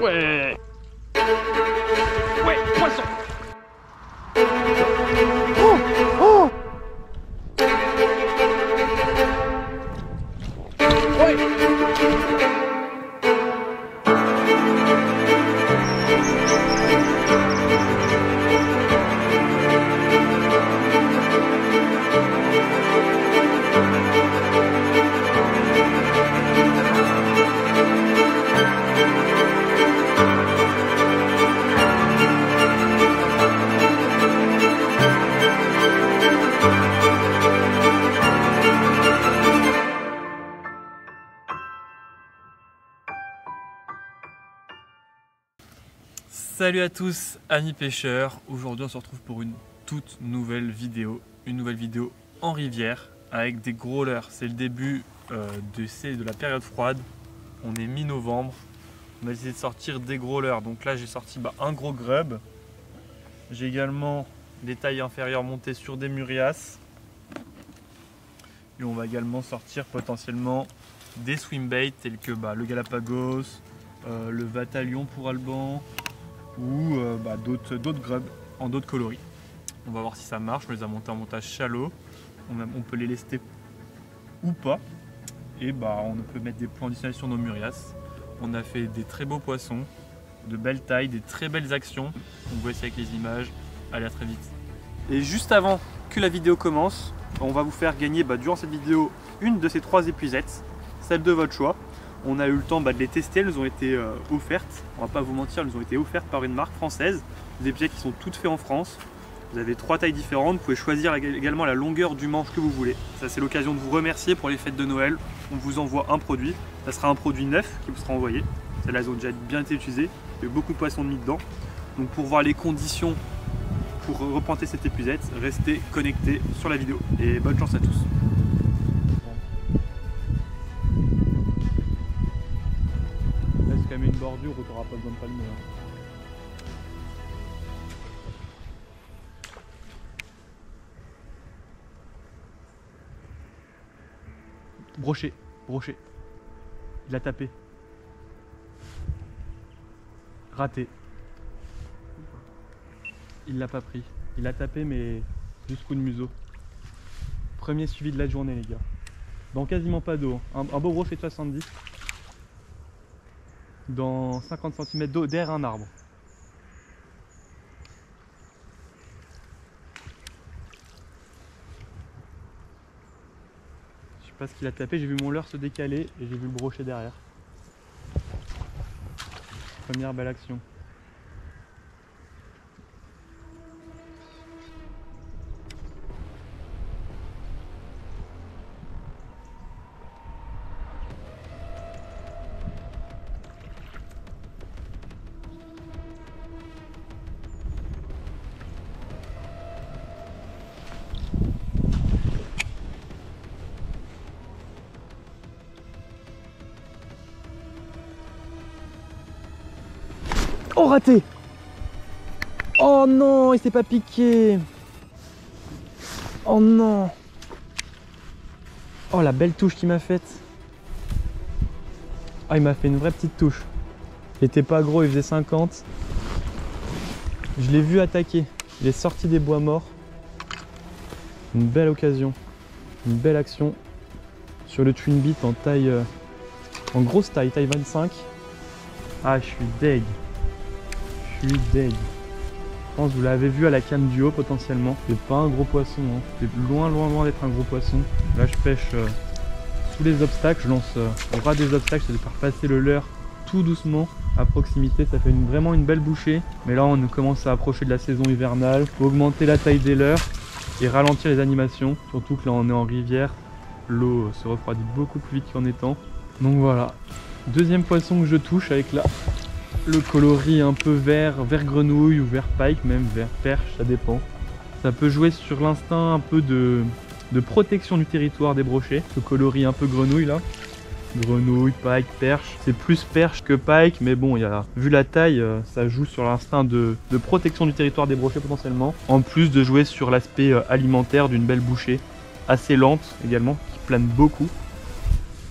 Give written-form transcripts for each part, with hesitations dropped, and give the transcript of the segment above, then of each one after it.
Ouais. Ouais, poisson. Oh, oh. Ouais. Salut à tous, amis pêcheurs. Aujourd'hui on se retrouve pour une toute nouvelle vidéo. Une nouvelle vidéo en rivière avec des gros leurres. C'est le début de la période froide. On est mi-novembre. On va essayer de sortir des gros leurres. Donc là j'ai sorti un gros grub. J'ai également des tailles inférieures montées sur des murias. Et on va également sortir potentiellement des swimbaits tels que le Galapagos, le Vatalion pour Alban, ou d'autres grubs en d'autres coloris. On va voir si ça marche. On les a montés en montage shallow. On peut les lester ou pas. Et on peut mettre des points additionnels sur nos murias. On a fait des très beaux poissons, de belles tailles, des très belles actions. On voit ça avec les images. Allez, à très vite. Et juste avant que la vidéo commence, on va vous faire gagner durant cette vidéo une de ces 3 épuisettes, celle de votre choix. On a eu le temps de les tester, elles ont été offertes, on va pas vous mentir, elles ont été offertes par une marque française, des épuisettes qui sont toutes faites en France. Vous avez 3 tailles différentes, vous pouvez choisir également la longueur du manche que vous voulez. Ça c'est l'occasion de vous remercier pour les fêtes de Noël. On vous envoie un produit, ça sera un produit neuf qui vous sera envoyé. Celles-là elles ont déjà bien été utilisées, il y a eu beaucoup de poissons mis dedans. Donc pour voir les conditions pour replanter cette épuisette, restez connectés sur la vidéo et bonne chance à tous. Quand même une bordure où tu n'auras pas besoin de palmer. Brochet, brochet. Il a tapé. Raté. Il l'a pas pris. Il a tapé mais juste coup de museau. Premier suivi de la journée les gars. Dans quasiment pas d'eau. Un beau brochet de 70. Dans 50 cm d'eau derrière un arbre. Je sais pas ce qu'il a tapé, j'ai vu mon leurre se décaler et j'ai vu le brochet derrière. Première belle action. Oh, raté! Oh non, il s'est pas piqué! Oh non! Oh la belle touche qu'il m'a faite! Ah, il m'a fait une vraie petite touche. Il était pas gros, il faisait 50. Je l'ai vu attaquer. Il est sorti des bois morts. Une belle occasion. Une belle action sur le twin beat en taille, en grosse taille 25. Ah, je suis deg. Je suis deg. Je pense que vous l'avez vu à la canne du haut potentiellement. C'est pas un gros poisson, hein. C'est loin d'être un gros poisson. Là je pêche sous les obstacles, je lance au ras des obstacles, c'est de faire passer le leurre tout doucement à proximité. Ça fait vraiment une belle bouchée. Mais là on commence à approcher de la saison hivernale. Faut augmenter la taille des leurres et ralentir les animations. Surtout que là on est en rivière. L'eau se refroidit beaucoup plus vite qu'en étang. Donc voilà. Deuxième poisson que je touche avec le coloris un peu vert grenouille ou vert pike, même vert perche, ça dépend. Ça peut jouer sur l'instinct un peu de protection du territoire des brochets, ce coloris un peu grenouille là. Grenouille, pike, perche. C'est plus perche que pike, mais bon, vu la taille, ça joue sur l'instinct de protection du territoire des brochets potentiellement. En plus de jouer sur l'aspect alimentaire d'une belle bouchée, assez lente également, qui plane beaucoup.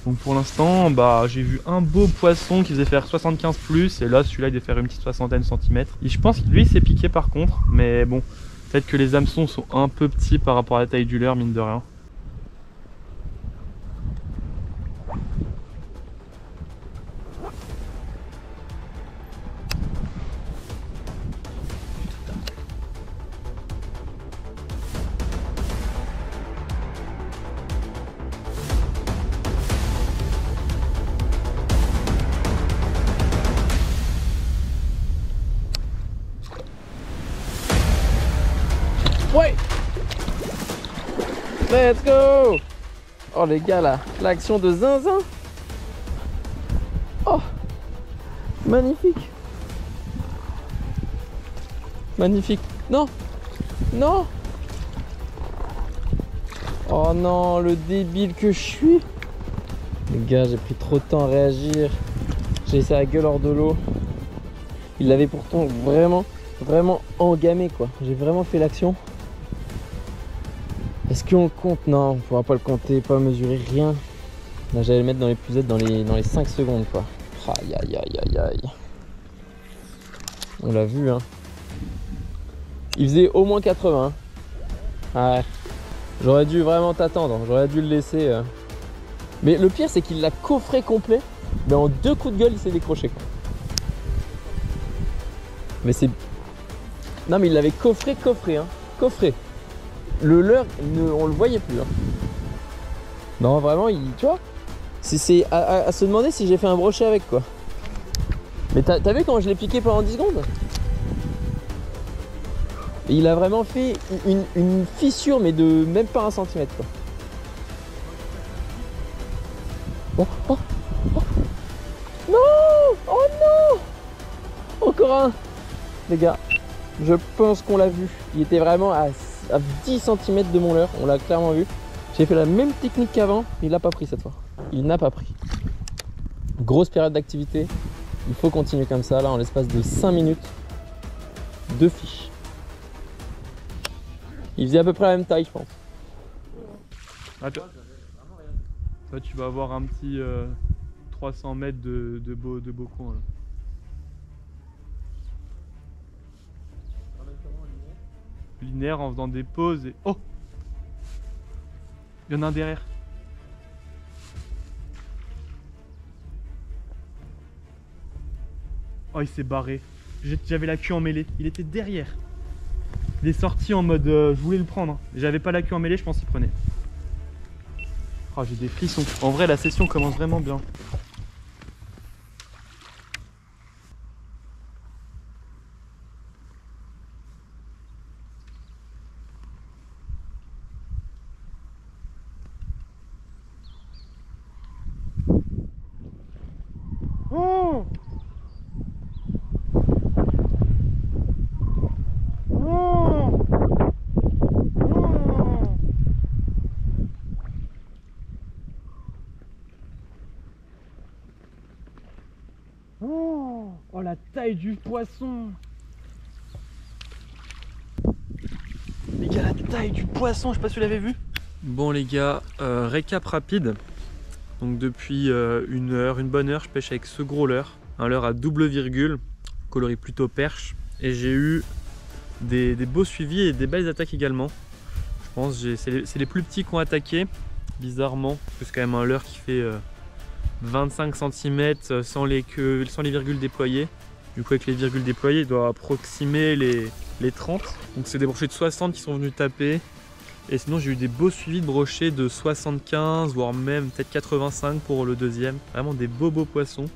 Donc pour l'instant, bah, j'ai vu un beau poisson qui faisait faire 75 plus, et là celui-là il devait faire une petite 60 centimètres. Et je pense que lui il s'est piqué par contre, mais bon, peut-être que les hameçons sont un peu petits par rapport à la taille du leurre, mine de rien. Ouais. Let's go. Oh les gars là, l'action de zinzin. Oh, magnifique. Magnifique. Non. Non. Oh non, le débile que je suis. Les gars, j'ai pris trop de temps à réagir. J'ai laissé la gueule hors de l'eau. Il l'avait pourtant vraiment engamé quoi. J'ai vraiment fait l'action. Est-ce qu'on le compte? Non, on pourra pas le compter, pas mesurer, rien. Là, j'allais le mettre dans les puzettes dans les 5 secondes quoi. Aïe aïe aïe aïe aïe. On l'a vu hein. Il faisait au moins 80. Ouais. J'aurais dû vraiment t'attendre, j'aurais dû le laisser. Mais le pire c'est qu'il l'a coffré complet. Mais en 2 coups de gueule il s'est décroché quoi. Mais c'est... Non mais il l'avait coffré hein. Coffré. Le leurre, on le voyait plus. Hein. Non, vraiment, tu vois, c'est à se demander si j'ai fait un brochet avec quoi. Mais t'as vu quand je l'ai piqué pendant 10 secondes? Et il a vraiment fait une fissure, mais de même pas 1 centimètre quoi. Oh, oh, oh. Non! Oh non! Encore un! Les gars, je pense qu'on l'a vu. Il était vraiment à 10 cm de mon leurre, on l'a clairement vu. J'ai fait la même technique qu'avant, il n'a pas pris cette fois. Il n'a pas pris. Grosse période d'activité, il faut continuer comme ça, là en l'espace de 5 minutes, 2 fiches. Il faisait à peu près la même taille je pense. Attends. Toi tu vas avoir un petit 300 mètres de beau coin là. Linéaire en faisant des pauses et... Oh! Il y en a un derrière. Oh, il s'est barré. J'avais la queue emmêlée. Il était derrière. Il est sorti en mode... je voulais le prendre. J'avais pas la queue emmêlée, je pense qu'il prenait. Oh, j'ai des frissons. En vrai, la session commence vraiment bien. Oh! Oh! Oh! Oh, la taille du poisson! Les gars, la taille du poisson, je sais pas si vous l'avez vu. Bon les gars, récap rapide. Donc depuis une bonne heure, je pêche avec ce gros leurre. Un leurre à double virgule, coloris plutôt perche. Et j'ai eu des beaux suivis et des belles attaques également. Je pense que c'est les plus petits qui ont attaqué, bizarrement. Parce que c'est quand même un leurre qui fait 25 cm sans les virgules déployées. Du coup avec les virgules déployées, il doit approximer les 30. Donc c'est des brochets de 60 qui sont venus taper. Et sinon j'ai eu des beaux suivis de brochets de 75 voire même peut-être 85 pour le deuxième. Vraiment des beaux poissons.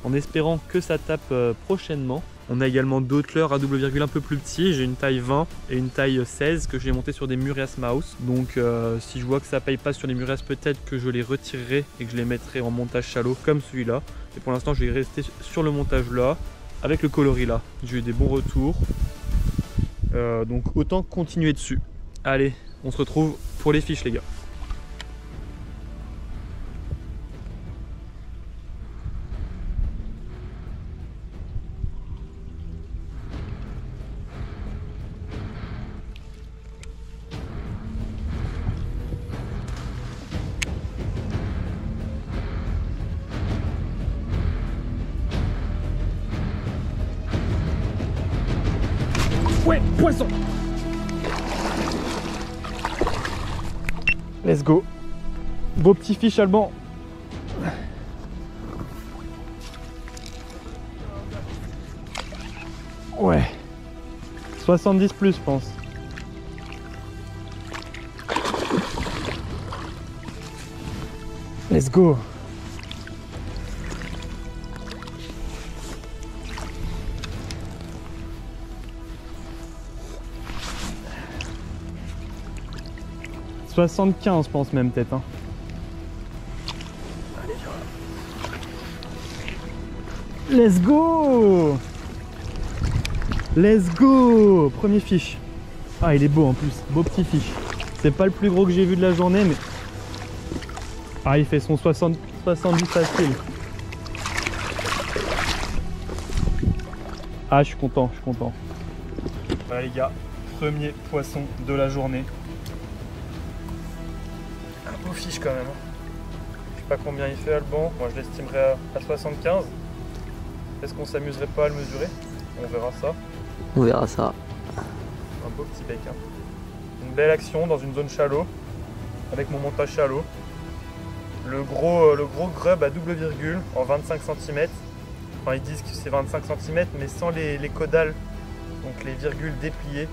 En espérant que ça tape prochainement. On a également d'autres leurres à double virgule un peu plus petits. J'ai une taille 20 et une taille 16 que j'ai monté sur des Murias Mouse. Donc si je vois que ça paye pas sur les Murias, peut-être que je les retirerai et que je les mettrai en montage shallow comme celui-là. Et pour l'instant je vais rester sur le montage là avec le coloris là. J'ai eu des bons retours. Donc autant continuer dessus. Allez, on se retrouve pour les fiches les gars. Ouais, poisson. Let's go. Beau petit fiche Alban. Ouais. 70 plus, je pense. Let's go. « 75 je pense même peut-être hein. Allez, viens là. Let's go. Let's go. Premier fiche. Ah il est beau en plus, beau petit fiche. C'est pas le plus gros que j'ai vu de la journée mais... Ah il fait son 70 facile. Ah je suis content, je suis content. Voilà les gars, premier poisson de la journée. Un beau fiche quand même. Je sais pas combien il fait Alban, moi je l'estimerais à 75. Est-ce qu'on s'amuserait pas à le mesurer? On verra ça. On verra ça. Un beau petit bec. Hein. Une belle action dans une zone shallow, avec mon montage shallow. Le gros grub à double virgule en 25 cm. Enfin ils disent que c'est 25 cm mais sans les caudales, donc les virgules dépliées.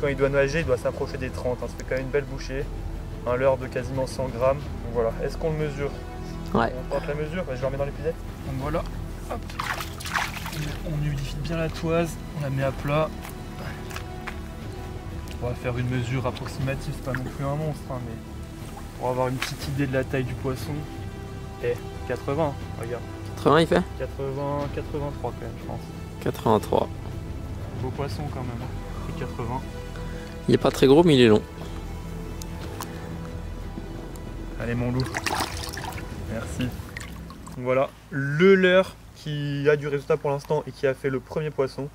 Quand il doit nager, il doit s'approcher des 30. Hein. Ça fait quand même une belle bouchée. Un leurre de quasiment 100 grammes. Donc voilà, est-ce qu'on le mesure? Ouais. On tente la mesure, je le remets dans l'épinette. Donc voilà, hop. On humidifie bien la toise, on la met à plat. On va faire une mesure approximative, c'est pas non plus un monstre, hein, mais pour avoir une petite idée de la taille du poisson. Et 80, regarde. 80 il fait? 80, 83 quand même, je pense. 83. Beau poisson quand même, hein. Et 80. Il est pas très gros mais il est long. Allez mon loup. Merci. Donc voilà, le leurre qui a du résultat pour l'instant et qui a fait le premier poisson.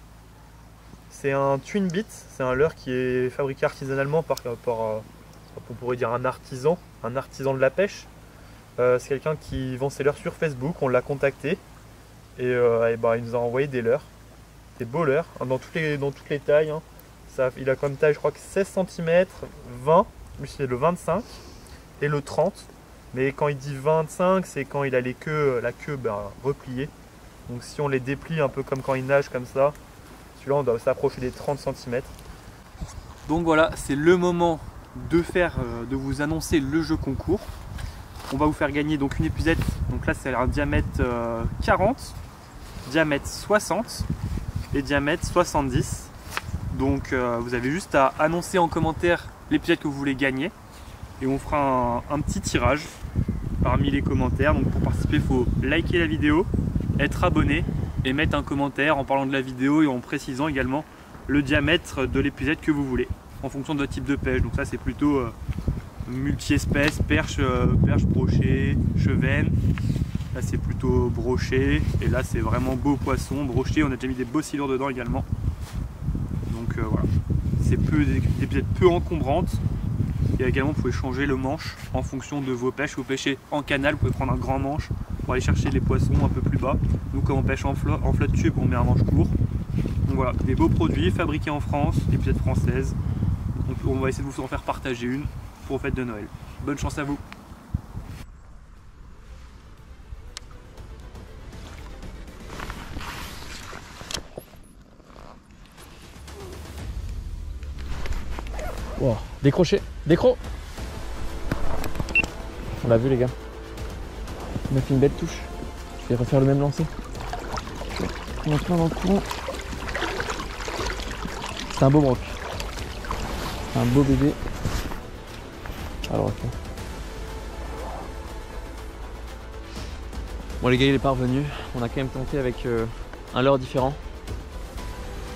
C'est un twin bit, c'est un leurre qui est fabriqué artisanalement par on pourrait dire un artisan de la pêche. C'est quelqu'un qui vend ses leurres sur Facebook, on l'a contacté et il nous a envoyé des leurres, des beaux leurres, hein, dans toutes les tailles. Hein. Il a comme taille je crois que 16 cm, 20, lui c'est le 25 et le 30. Mais quand il dit 25, c'est quand il a la queue repliée. Donc si on les déplie un peu comme quand il nage comme ça, celui-là on doit s'approcher des 30 cm. Donc voilà, c'est le moment de vous annoncer le jeu concours. On va vous faire gagner donc une épuisette. Donc là c'est un diamètre 40, diamètre 60 et diamètre 70. Donc vous avez juste à annoncer en commentaire l'épuisette que vous voulez gagner. Et on fera un petit tirage parmi les commentaires. Donc pour participer, il faut liker la vidéo, être abonné et mettre un commentaire en parlant de la vidéo et en précisant également le diamètre de l'épuisette que vous voulez en fonction de votre type de pêche. Donc ça c'est plutôt multi-espèces, perche, brochet, chevenne. Là c'est plutôt brochet et là c'est vraiment beau poisson, brochet. On a déjà mis des beaux silures dedans également. Donc voilà, c'est des épuisettes peu encombrante. Et également, vous pouvez changer le manche en fonction de vos pêches. Si vous pêchez en canal, vous pouvez prendre un grand manche pour aller chercher les poissons un peu plus bas. Nous, quand on pêche en flotte tube, on met un manche court. Donc voilà, des beaux produits fabriqués en France, des épuisettes françaises. On va essayer de vous en faire partager une pour les fêtes de Noël. Bonne chance à vous! Wow. Décroché, décro. On l'a vu les gars. On a fait une belle touche. Je vais refaire le même lancer. On a plein dans le courant. C'est un beau broc. C'est un beau bébé. Alors ok. Bon les gars il est pas revenu. On a quand même tenté avec un leurre différent.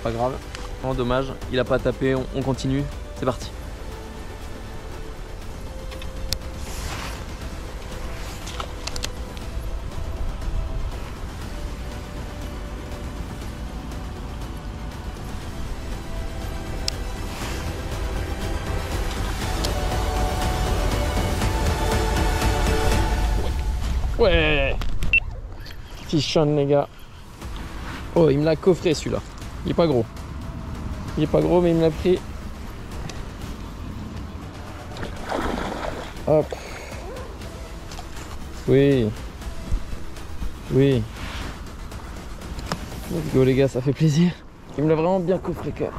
Pas grave. Vraiment dommage. Il a pas tapé. On continue. C'est parti. Ouais. Fichonne les gars. Oh il me l'a coffré celui-là. Il est pas gros. Il est pas gros mais il me l'a pris. Hop. Oui. Oui. Let's go les gars, ça fait plaisir. Il me l'a vraiment bien coffré quand même.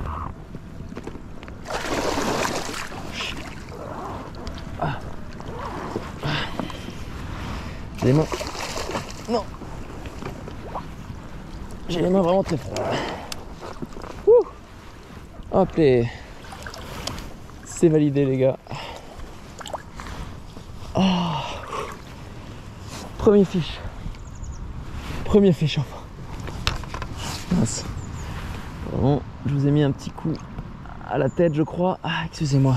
Ah. J'ai les mains. Non. J'ai les mains vraiment très froides. Ouh. Hop les. C'est validé les gars. Oh. Premier fiche. Premier fiche enfin. Mince. Bon, je vous ai mis un petit coup à la tête je crois. Ah excusez-moi.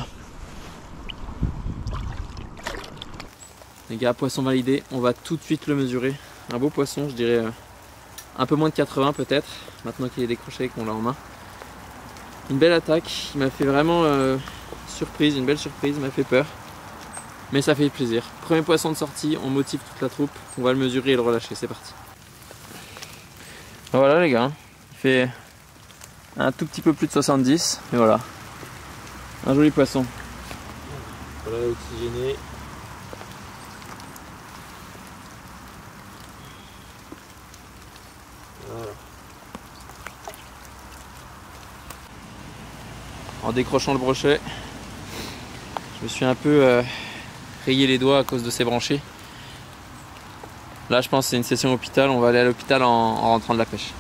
Les gars, poisson validé, on va tout de suite le mesurer. Un beau poisson, je dirais un peu moins de 80 peut-être, maintenant qu'il est décroché et qu'on l'a en main. Une belle attaque, il m'a fait vraiment surprise, une belle surprise, il m'a fait peur. Mais ça fait plaisir. Premier poisson de sortie, on motive toute la troupe, on va le mesurer et le relâcher, c'est parti. Voilà les gars, il fait un tout petit peu plus de 70, et voilà. Un joli poisson. Voilà, oxygéné. Voilà. En décrochant le brochet, je me suis un peu rayé les doigts à cause de ces branchés. Là je pense que c'est une session hôpital, on va aller à l'hôpital en rentrant de la pêche.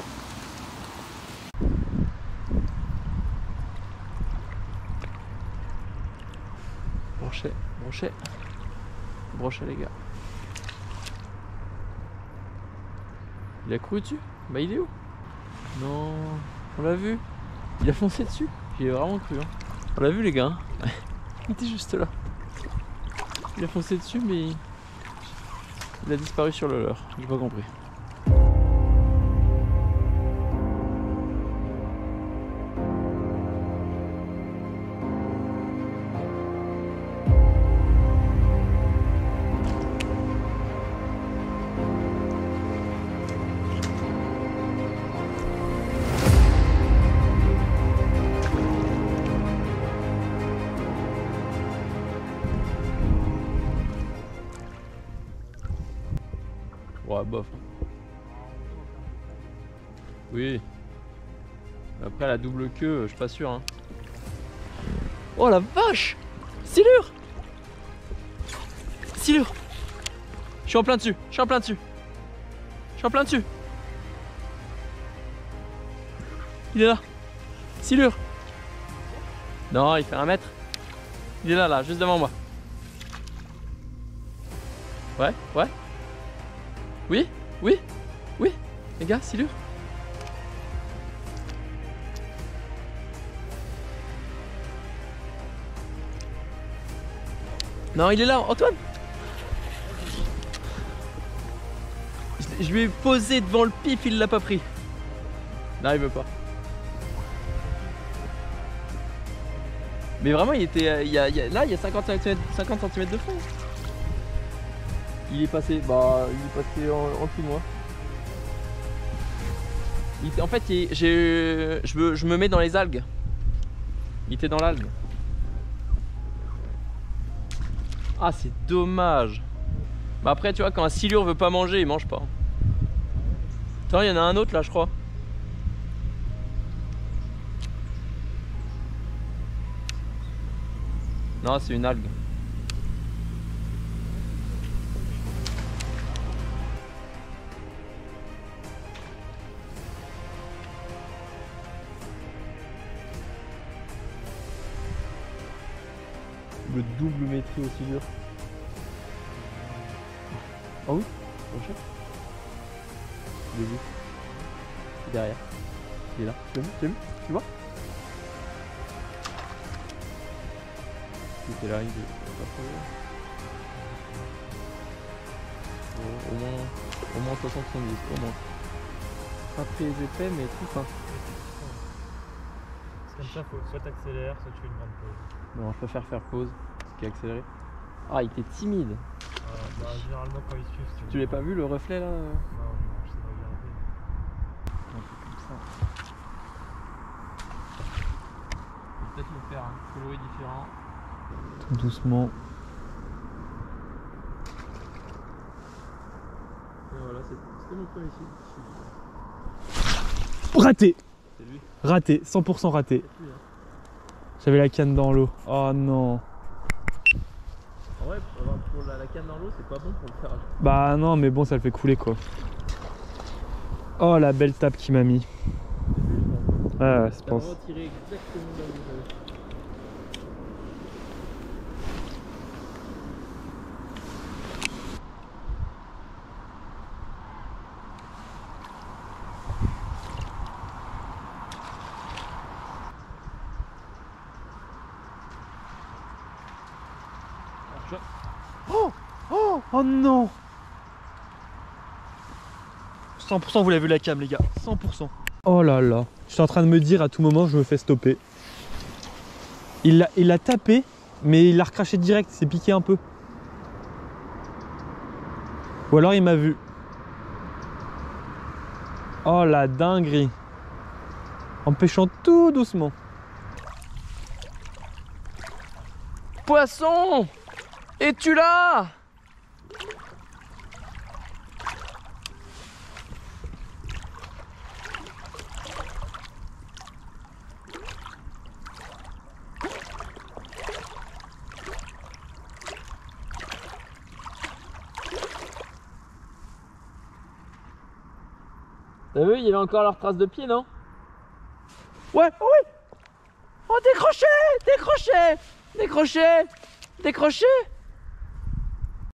Brochet, brochet, brochet les gars. Il a couru dessus? Bah il est où? Non, on l'a vu. Il a foncé dessus. J'y ai vraiment cru. Hein. On l'a vu les gars. Hein. Il était juste là. Il a foncé dessus mais il a disparu sur le leurre. J'ai pas compris. Ouais, bof. Oui. Après la double queue, je suis pas sûr. Hein. Oh la vache! Silure! Silure! Je suis en plein dessus, je suis en plein dessus. Je suis en plein dessus. Il est là. Silure! Non, il fait 1 mètre. Il est là, là, juste devant moi. Ouais, ouais. Oui, oui, oui, les gars, silure. Non, il est là, Antoine. Je lui ai posé devant le pif, il l'a pas pris. Non, il veut pas. Mais vraiment, il était, là, il y a 50 cm de fond. Il est passé, bah, il est passé en dessous de moi. En fait, je me mets dans les algues. Il était dans l'algue. Ah, c'est dommage. Bah après, tu vois, quand un silure veut pas manger, il mange pas. Attends, il y en a un autre là, je crois. Non, c'est une algue. Le double métrie aussi dur. Ah oui, je l'ai vu. Il est derrière. Il est là. Tu l'as vu? Tu l'as vu? Tu vois? Il était là, il est pas trop loin. Au moins 70, au moins. Pas très épais mais tout fin. C'est comme ça, faut soit t'accélères, soit tu fais une grande pause. Non, je préfère faire pause, ce qui est accéléré. Ah, il était timide. Bah, généralement quand ils suivent, Tu l'as pas vu le reflet là? Non, je sais pas regarder. Un truc comme ça. faire un coloris différent. Tout doucement. Et voilà, c'était mon premier film. Raté! C'est lui. Raté, 100% raté. C'est lui, hein. J'avais la canne dans l'eau. Oh non. En vrai, pour la canne dans l'eau, c'est pas bon pour le ferrage. Bah non, mais bon, ça le fait couler quoi. Oh la belle tape qu'il m'a mis. Ouais, je T'as pense. retiré exactement là où j'avais. Oh, oh, oh non. 100% vous l'avez vu la cam les gars, 100%. Oh là là, je suis en train de me dire à tout moment je me fais stopper. Il l'a tapé, mais il l'a recraché direct, il s'est piqué un peu. Ou alors il m'a vu. Oh la dinguerie. En pêchant tout doucement. Poisson! Es-tu là? T'as vu, il y avait encore leur trace de pied, non? Ouais, oui! Oh, décroché! Décroché! Décroché! Décroché!